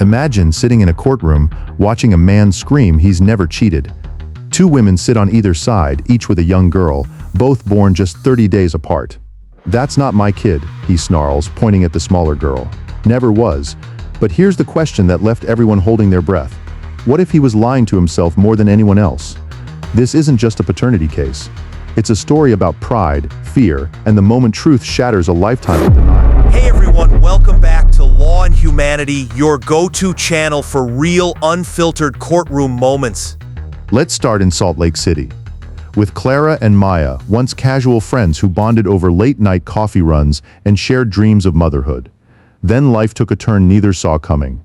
Imagine sitting in a courtroom, watching a man scream he's never cheated. Two women sit on either side, each with a young girl, both born just 30 days apart. "That's not my kid," he snarls, pointing at the smaller girl. "Never was." But here's the question that left everyone holding their breath. What if he was lying to himself more than anyone else? This isn't just a paternity case. It's a story about pride, fear, and the moment truth shatters a lifetime of denial. Hey everyone, welcome back to Law and Humanity, your go-to channel for real, unfiltered courtroom moments. Let's start in Salt Lake City. With Clara and Maya, once casual friends who bonded over late-night coffee runs and shared dreams of motherhood. Then life took a turn neither saw coming.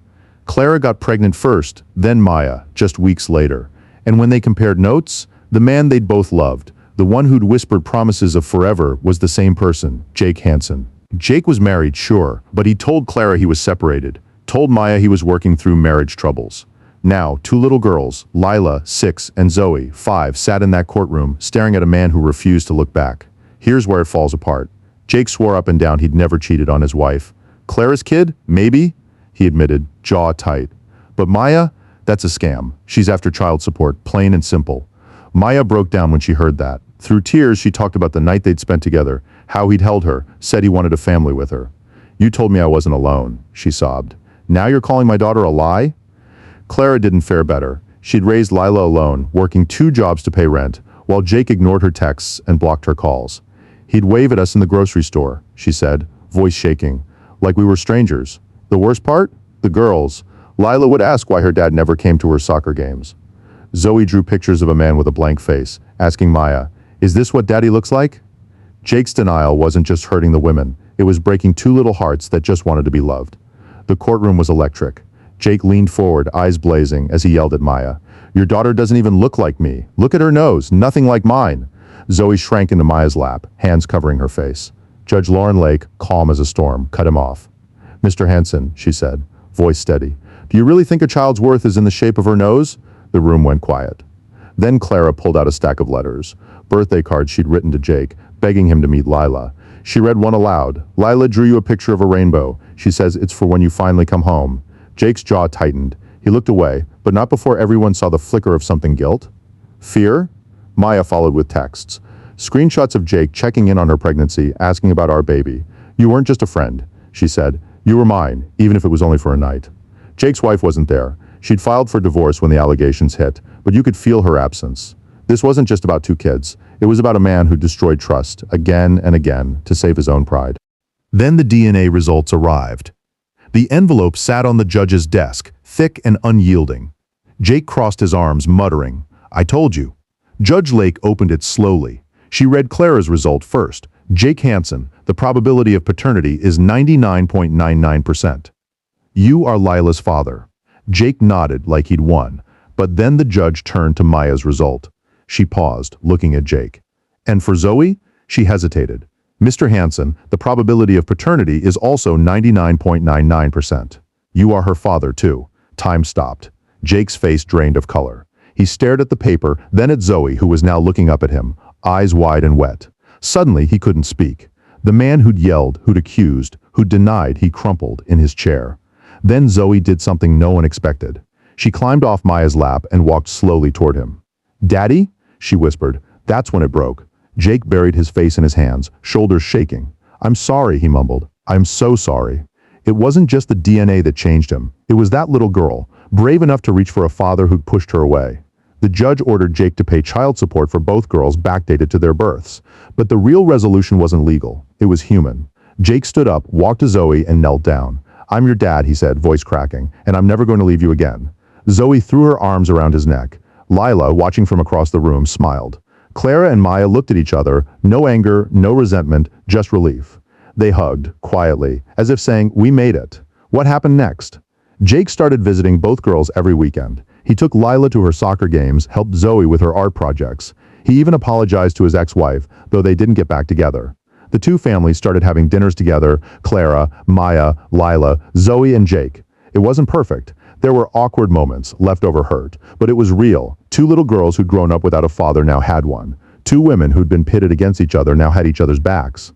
Clara got pregnant first, then Maya, just weeks later. And when they compared notes, the man they'd both loved, the one who'd whispered promises of forever, was the same person, Jake Hansen. Jake was married, sure, but he told Clara he was separated, told Maya he was working through marriage troubles. Now, two little girls, Lila, 6, and Zoe, 5, sat in that courtroom, staring at a man who refused to look back. Here's where it falls apart. Jake swore up and down he'd never cheated on his wife. Clara's kid? Maybe, he admitted, jaw tight. But Maya? That's a scam. She's after child support, plain and simple. Maya broke down when she heard that. Through tears, she talked about the night they'd spent together, how he'd held her, said he wanted a family with her. "You told me I wasn't alone," she sobbed. "Now you're calling my daughter a lie?" Clara didn't fare better. She'd raised Lila alone, working 2 jobs to pay rent, while Jake ignored her texts and blocked her calls. "He'd wave at us in the grocery store," she said, voice shaking, "like we were strangers. The worst part? The girls. Lila would ask why her dad never came to her soccer games." Zoe drew pictures of a man with a blank face, asking Maya, "Is this what daddy looks like?" Jake's denial wasn't just hurting the women, it was breaking 2 little hearts that just wanted to be loved. The courtroom was electric. Jake leaned forward, eyes blazing, as he yelled at Maya, "Your daughter doesn't even look like me. Look at her nose, nothing like mine." Zoe shrank into Maya's lap, hands covering her face. Judge Lauren Lake, calm as a storm, cut him off. "Mr. Hansen," she said, voice steady, "do you really think a child's worth is in the shape of her nose?" The room went quiet. Then Clara pulled out a stack of letters, birthday cards she'd written to Jake, begging him to meet Lila. She read one aloud. "Lila drew you a picture of a rainbow. She says it's for when you finally come home." Jake's jaw tightened. He looked away, but not before everyone saw the flicker of something. Guilt? Fear? Maya followed with texts. Screenshots of Jake checking in on her pregnancy, asking about our baby. "You weren't just a friend," she said. "You were mine, even if it was only for a night." Jake's wife wasn't there. She'd filed for divorce when the allegations hit, but you could feel her absence. This wasn't just about 2 kids. It was about a man who destroyed trust, again and again, to save his own pride. Then the DNA results arrived. The envelope sat on the judge's desk, thick and unyielding. Jake crossed his arms, muttering, "I told you." Judge Lake opened it slowly. She read Clara's result first. Jake Hansen, the probability of paternity is 99.99%. "You are Lila's father." Jake nodded like he'd won, but then the judge turned to Maya's result. She paused, looking at Jake. "And for Zoe?" She hesitated. "Mr. Hansen, the probability of paternity is also 99.99%. You are her father, too." Time stopped. Jake's face drained of color. He stared at the paper, then at Zoe, who was now looking up at him, eyes wide and wet. Suddenly, he couldn't speak. The man who'd yelled, who'd accused, who'd denied, he crumpled in his chair. Then Zoe did something no one expected. She climbed off Maya's lap and walked slowly toward him. "Daddy?" she whispered. That's when it broke. Jake buried his face in his hands, shoulders shaking. "I'm sorry," he mumbled. "I'm so sorry." It wasn't just the DNA that changed him. It was that little girl, brave enough to reach for a father who'd pushed her away. The judge ordered Jake to pay child support for both girls backdated to their births. But the real resolution wasn't legal. It was human. Jake stood up, walked to Zoe, and knelt down. "I'm your dad," he said, voice cracking, "and I'm never going to leave you again." Zoe threw her arms around his neck. Lila, watching from across the room, smiled. Clara and Maya looked at each other, no anger, no resentment, just relief. They hugged, quietly, as if saying, "We made it." What happened next? Jake started visiting both girls every weekend. He took Lila to her soccer games, helped Zoe with her art projects. He even apologized to his ex-wife, though they didn't get back together. The two families started having dinners together, Clara, Maya, Lila, Zoe, and Jake. It wasn't perfect. There were awkward moments, leftover hurt, but it was real. 2 little girls who'd grown up without a father now had one. 2 women who'd been pitted against each other now had each other's backs.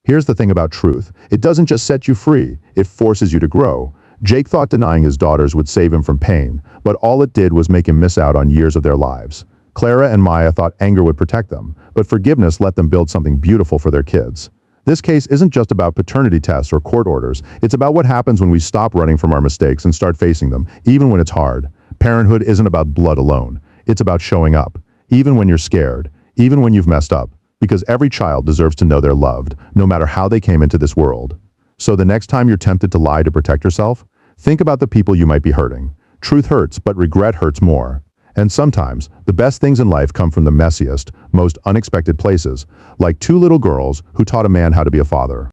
Here's the thing about truth. It doesn't just set you free, it forces you to grow. Jake thought denying his daughters would save him from pain, but all it did was make him miss out on years of their lives. Clara and Maya thought anger would protect them, but forgiveness let them build something beautiful for their kids. This case isn't just about paternity tests or court orders, it's about what happens when we stop running from our mistakes and start facing them, even when it's hard. Parenthood isn't about blood alone, it's about showing up, even when you're scared, even when you've messed up, because every child deserves to know they're loved, no matter how they came into this world. So the next time you're tempted to lie to protect yourself, think about the people you might be hurting. Truth hurts, but regret hurts more. And sometimes, the best things in life come from the messiest, most unexpected places, like two little girls who taught a man how to be a father.